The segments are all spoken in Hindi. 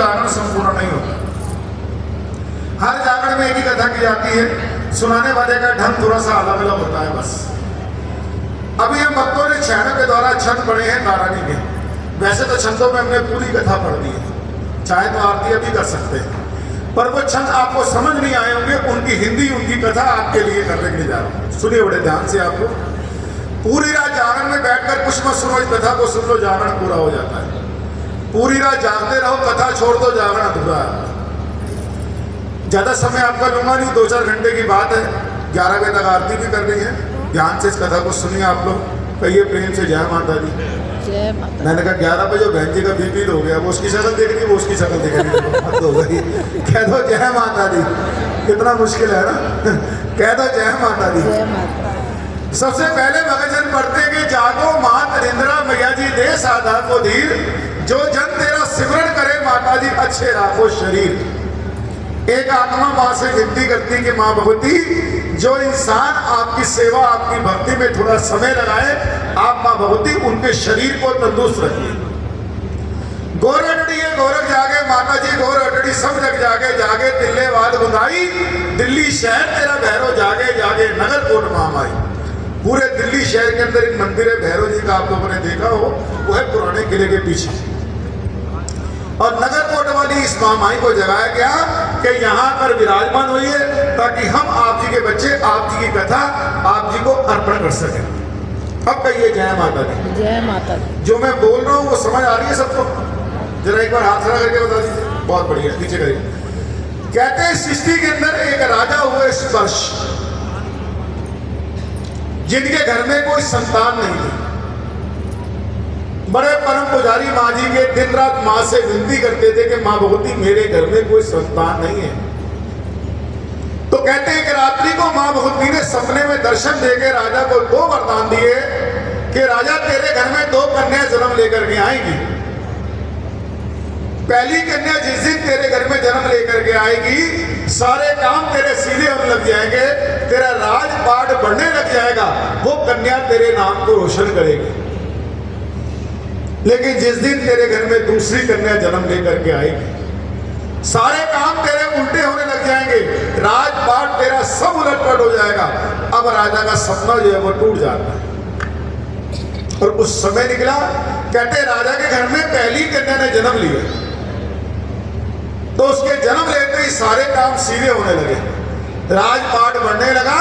जागरण संपूर्ण नहीं होता। हर जागरण में एक ही कथा की जाती है, सुनाने वाले का ढंग थोड़ा सा अलग अलग होता है बस। अभी हम भक्तों ने छानों के द्वारा छंद पढ़े हैं तारानी के। वैसे तो छंदों में हमने पूरी कथा पढ़ दी है, चाहे तो आरती अभी कर सकते हैं, पर वो छंद आपको समझ नहीं आए होंगे। उनकी हिंदी, उनकी कथा आपके लिए करने के लिए जा रहा हूँ। सुनिए बड़े ध्यान से। आपको पूरी रात जागरण में बैठकर कुछ मत सुनो, इस कथा को सुन लो, जागरण पूरा हो जाता है। पूरी रात जागते रहो, कथा छोड़ दो, जागरण अधूरा है। ज्यादा समय आपका लूंगा नहीं, 2-4 घंटे की बात है। 11 बजे तक आरती भी कर रही है। ध्यान से इस कथा को सुनिए आप लोग। कहिए प्रेम से जय माता दी। जय माता। मैंने कहा 11 बजे बहन जी का बीपी हो गया, वो उसकी शक्ल देख रही, वो उसकी शक्ल देख रही, हो गई। कह दो जय माता दी। कितना मुश्किल है ना। कह दो जय माता दी। जय माता। सबसे पहले भगजन पढ़ते कि जागो मात निंद्रा मैया जी दे साधा को धीर, जो जन तेरा सिमरन करे माता जी अच्छे राखो शरीर। एक आत्मा माँ से विनती करती कि माँ भगवती, जो इंसान आपकी सेवा, आपकी भक्ति में थोड़ा समय लगाए, आप माँ भगवती उनके शरीर को तंदुरुस्त रखिए। गोर अटड़ी है गोरख जागे माता जी, गोर अटड़ी सब जग जागे, जागे दिल्ले वाद गुंदाई, दिल्ली शहर तेरा भैरव जागे, जागे नगर कोट महामाई। पूरे दिल्ली शहर के अंदर एक मंदिर है भैरव जी का, आप लोगों ने देखा हो, वो है पुराने किले के पीछे। और नगर कोट वाली इस महामाई को जगाया गया कि यहाँ पर विराजमान होइए, ताकि हम आप जी के बच्चे आप जी की कथा आप जी को अर्पण कर सकें। अब कहिए जय माता दी। जय माता दी। जो मैं बोल रहा हूँ वो समझ आ रही है सबको? जरा एक बार हाथ खड़ा करके बता दीजिए। बहुत बढ़िया, नीचे करिए। कहते हैं सृष्टि के अंदर एक राजा हुए स्पर्श, जिनके घर में कोई संतान नहीं थी। बड़े परम पुजारी माँ जी के दिन रात माँ से विनती करते थे कि माँ भगवती मेरे घर में कोई संतान नहीं है। तो कहते हैं कि रात्रि को माँ भगवती ने सपने में दर्शन देकर राजा को 2 वरदान दिए कि राजा तेरे घर में 2 कन्या जन्म लेकर के आएंगी। पहली कन्या जिस दिन तेरे घर में जन्म लेकर के आएगी, सारे काम तेरे सीधे होने लग जाएंगे, तेरा राजपाट बढ़ने लग जाएगा, वो कन्या तेरे नाम को रोशन करेगी। लेकिन जिस दिन तेरे घर में दूसरी कन्या जन्म लेकर के आएगी, सारे काम तेरे उल्टे होने लग जाएंगे, राजपाट तेरा सब उलटपट हो जाएगा। अब राजा का सपना जो है वो टूट जाता है। और उस समय निकला, कहते राजा के घर में पहली कन्या ने जन्म लिया, तो उसके जन्म लेते ही सारे काम सीधे होने लगे, राजपाट बढ़ने लगा।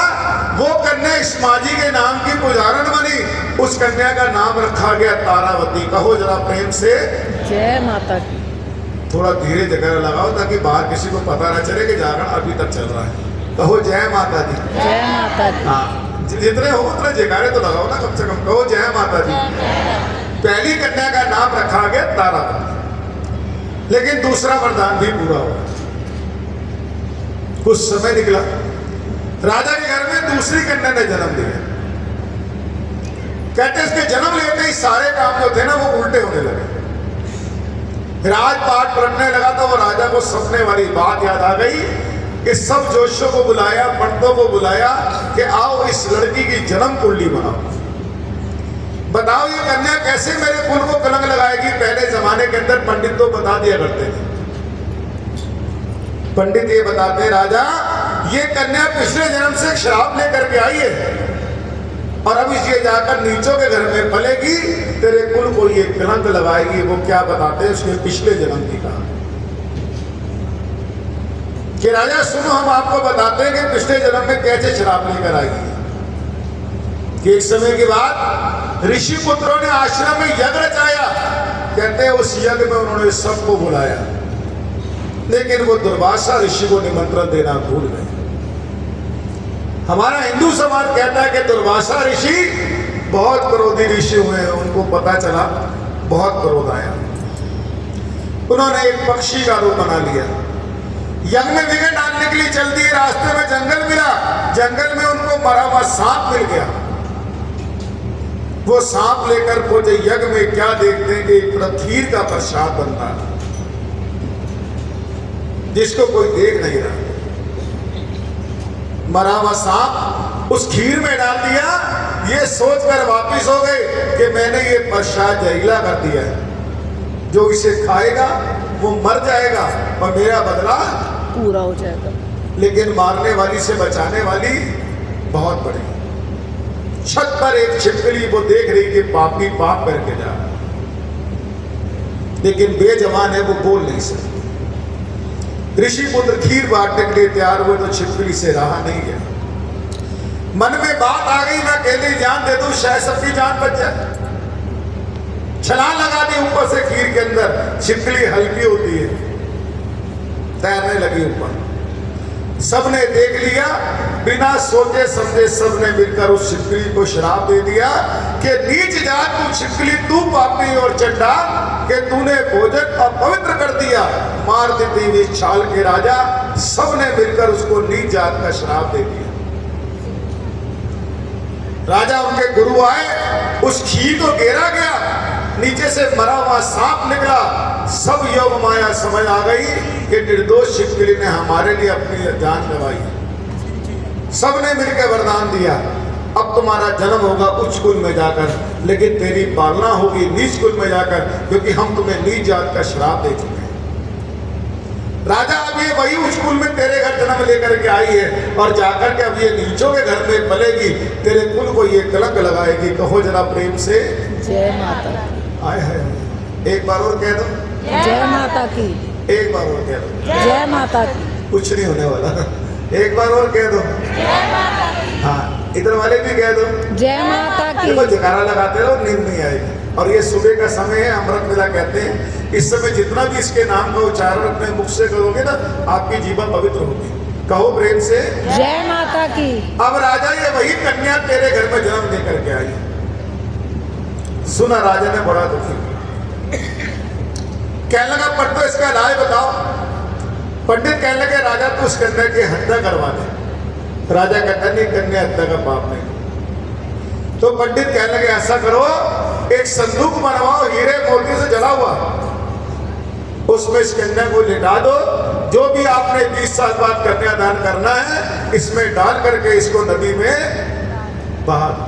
वो कन्या इस माँ जी के नाम की पुजारन बनी। उस कन्या का नाम रखा गया तारावती। कहो जरा प्रेम से जय माता दी। थोड़ा धीरे जगह लगाओ ताकि बाहर किसी को पता ना चले कि जागरण अभी तक चल रहा है। कहो जय माता दी। जय माता दी। हाँ, जितने हो उतने जयकारे तो लगाओ ना कम से कम। कहो जय माता दी। पहली कन्या का नाम रखा गया तारावती। लेकिन दूसरा वरदान भी पूरा हुआ। कुछ समय निकला, राजा के घर में दूसरी कन्या ने जन्म लिया। कहते इसके जन्म लेते ही सारे काम जो थे ना वो उल्टे होने लगे, राजपाट पलटने लगा। तो वो राजा को सपने वाली बात याद आ गई कि सब जोशियों को बुलाया, पंडितों को बुलाया कि आओ इस लड़की की जन्म कुंडली बनाओ, बताओ ये कन्या कैसे मेरे कुल को कलंक लगाएगी। पहले जमाने के अंदर पंडित तो बता दिया करते थे। पंडित ये बताते राजा, ये कन्या पिछले जन्म से श्राप लेकर के आई है और अब इसे जाकर नीचों के घर में पलेगी, तेरे कुल को ये कलंक लगाएगी। वो क्या बताते हैं उसके पिछले जन्म की कहानी कि राजा सुनो, हम आपको बताते हैं कि पिछले जन्म में कैसे श्राप लेकर आई है। कि एक समय के बाद ऋषि पुत्रों ने आश्रम में यज्ञ रचाया। कहते हैं उस यज्ञ में उन्होंने सबको बुलाया, लेकिन वो दुर्वासा ऋषि को निमंत्रण देना भूल गए। हमारा हिंदू समाज कहता है कि दुर्वासा ऋषि बहुत क्रोधी ऋषि हुए हैं, उनको पता चला, बहुत क्रोध आया। उन्होंने एक पक्षी का रूप बना लिया, यज्ञ में विघ्न डालने के लिए चल दिए। रास्ते में जंगल मिला, जंगल में उनको मरा हुआ सांप मिल गया। वो सांप लेकर पहुंचे यज्ञ में, क्या देखते हैं कि खीर का प्रसाद बनता है जिसको कोई देख नहीं रहा। मरा हुआ सांप उस खीर में डाल दिया। ये सोचकर वापिस हो गए कि मैंने ये प्रसाद जहरीला कर दिया है, जो इसे खाएगा वो मर जाएगा, और मेरा बदला। पूरा हो जाएगा। लेकिन मारने वाली से बचाने वाली बहुत बड़ी। छत पर एक छिपकली वो देख रही कि पापी पाप करके जा रहा, लेकिन बेजवान है, वो बोल नहीं सकती। ऋषि पुत्र खीर बांटने के लिए तैयार हुए तो छिपकली से रहा नहीं गया। मन में बात आ गई, मैं अकेली जान दे दूं शायद सबकी जान बच जाए। छलांग लगा दी ऊपर से खीर के अंदर। छिपकली हल्की होती है, तैरने लगी ऊपर। सबने देख लिया, बिना सोचे समझे सबने मिलकर उस छिपकली को श्राप दे दिया कि नीच जात तू छिपकली, तू पापी और चंडा, कि तूने भोजन अपवित्र कर दिया। मार देती हुई छाल के राजा सबने मिलकर उसको नीच जात का श्राप दे दिया। राजा उनके गुरु आए, उस खीर को घेरा गया, नीचे से मरा हुआ सांप निकला। सब योग माया समझ आ गई कि निर्दोष छिपकली ने हमारे लिए अपनी जान गंवाई। सबने मिलकर वरदान दिया, अब तुम्हारा जन्म होगा उच्च कुल में जाकर, लेकिन तेरी पालना होगी नीच कुल में जाकर, क्योंकि हम तुम्हें नीच जात का श्राप दे चुके हैं। राजा अब ये वही उच्च कुल में तेरे घर जन्म लेकर के आई है, और जाकर के अब ये नीचों के घर में पलेगी, तेरे कुल को ये कलंक लगाएगी। कहो जरा प्रेम से जय माता की। आए है। एक बार और कह दो, जय माता की। एक बार और कह दो, जय माता की। कुछ नहीं होने वाला। एक बार और कह दो, हाँ इधर वाले भी कह दो, जय माता की। देखो जयकारा लगाते रहो, नींद नहीं आएगी। और ये सुबह का समय है, अमृत वेला कहते हैं। इस समय जितना भी इसके नाम का उच्चारण अपने मुख से करोगे ना, आपकी जीवन पवित्र होगी। कहो प्रेम से जय माता की। अब राजा ये वही कन्या तेरे घर में जन्म लेकर के आई। सुना राजा ने बड़ा दुखी, कहने लगा पंडित इसका इलाज बताओ। पंडित कहने लगे राजा तू उस कन्या की हत्या करवा दे। राजा कहता नहीं, कन्या हत्या का पाप नहीं। तो पंडित कहने लगे ऐसा करो, एक संदूक बनवाओ हीरे मोती से जला हुआ, उसमें इस कन्या को लिटा दो। जो भी आपने 20 साल बाद कन्यादान करना है, इसमें डाल करके इसको नदी में बहा दो।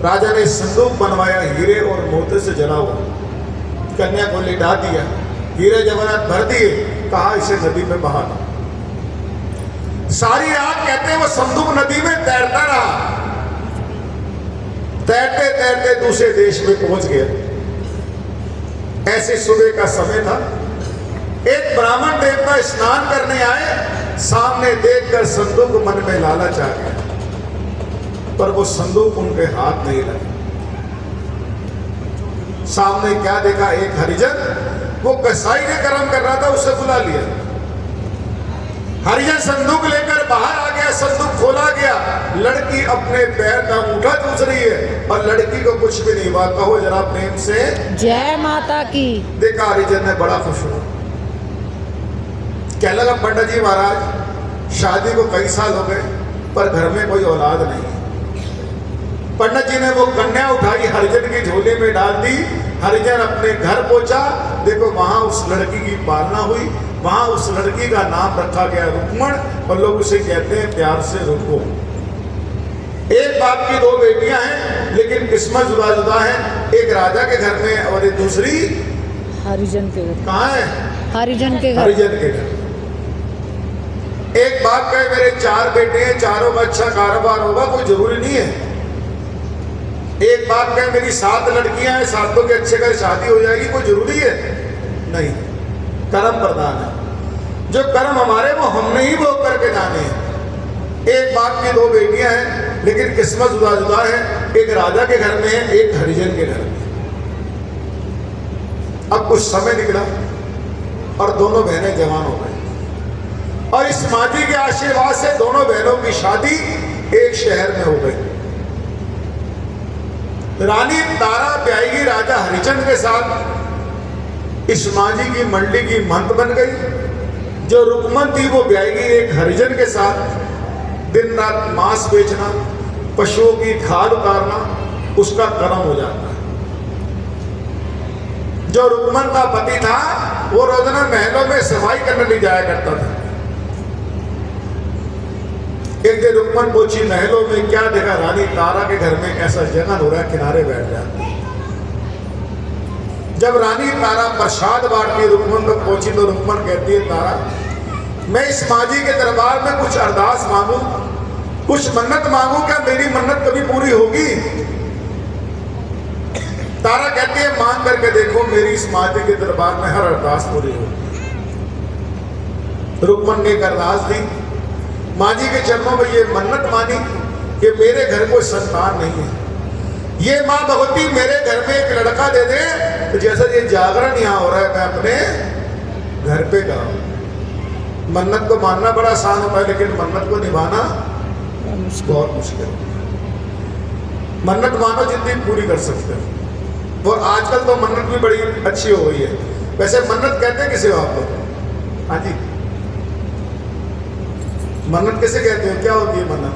राजा ने संदूक बनवाया हीरे और मोती से जला हुआ, कन्या को लिटा दिया, हीरे जवाहरात भर दिए, कहा इसे नदी में बहा दो। सारी रात कहते हैं वो संदूक नदी में तैरता रहा। तैरते तैरते दूसरे देश में पहुंच गया। ऐसे सुबह का समय था, एक ब्राह्मण देवता स्नान करने आए। सामने देखकर संदूक मन में लालच आ गया, पर वो संदूक उनके हाथ नहीं लगा। सामने क्या देखा, एक हरिजन, वो कसाई ने कर्म कर रहा था, उसे बुला लिया। हरिजन संदूक लेकर बाहर आ गया, संदूक खोला गया। लड़की अपने पैर का अंगूठा चूस रही है, और लड़की को कुछ भी नहीं हुआ। कहो जरा प्रेम से जय माता की। देखा हरिजन ने बड़ा खुश हुआ, कहने लगा पंडित जी महाराज शादी को कई साल हो गए, पर घर में कोई औलाद नहीं। पंडित जी ने वो कन्या उठाई, हरिजन की झोली में डाल दी। हरिजन अपने घर पहुंचा, देखो वहां उस लड़की की पालना हुई। वहां उस लड़की का नाम रखा गया रुक्मण, और लोग उसे कहते हैं प्यार से रुको। एक बाप की दो बेटियां हैं, लेकिन किस्मत जुदा जुदा है। एक राजा के घर में और एक दूसरी हरिजन के घर। कहाँ है? हरिजन के घर। हरिजन के घर। एक बाप कहे मेरे 4 बेटे हैं, चारों का अच्छा कारोबार होगा, कोई जरूरी नहीं है। एक बाप कहे मेरी 7 लड़कियां हैं, 7 के अच्छे घर शादी हो जाएगी, कोई जरूरी है? नहीं, कर्म प्रधान है। जो कर्म हमारे वो हमने ही भोग करके जाने हैं। एक बाप की 2 बेटियां हैं, लेकिन किस्मत जुदा जुदा है। एक राजा के घर में है, एक हरिजन के घर में। अब कुछ समय निकला और दोनों बहनें जवान हो गई, और इस माजी के आशीर्वाद से दोनों बहनों की शादी एक शहर में हो गई। रानी तारा ब्याही राजा हरिचंद्र के साथ इस माजी की मंडली की महंत बन गई। जो रुक्मन थी वो ब्याही एक हरिजन के साथ दिन रात मांस बेचना, पशुओं की खाद उतारना उसका कर्म हो जाता है। जो रुक्मन का पति था वो रोजाना महलों में सफाई करने ले जाया करता था। एक दिन रुक्मन पहुंची महलों में, क्या देखा, रानी तारा के घर में ऐसा जगन हो रहा है, किनारे बैठ जाती। जब रानी तारा प्रसाद बांटती रुक्मन तक पहुंची तो रुक्मन कहती है तारा मैं इस माँ जी के दरबार में कुछ अरदास मांगू, कुछ मन्नत मांगू, क्या मेरी मन्नत कभी पूरी होगी? तारा कहती है मांग करके देखो, मेरी इस माँ जी के दरबार में हर अरदास पूरी होगी। रुक्मन ने एक अरदास दी, माँ जी के चरणों में ये मन्नत मानी कि मेरे घर कोई संतान नहीं है, ये माँ भगवती मेरे घर में एक लड़का दे दे, तो जैसा ये जागरण यहाँ हो रहा है मैं अपने घर पे गाऊं। मन्नत को मानना बड़ा आसान होता है, लेकिन मन्नत को निभाना बहुत मुश्किल है। मन्नत मानो जितनी पूरी कर सकते हो। और आजकल तो मन्नत भी बड़ी अच्छी हो गई है। वैसे मन्नत कहते हैं किसे हो आप लोग? हाँ जी, मन्नत किसे कहते हो? क्या होती है मन्नत?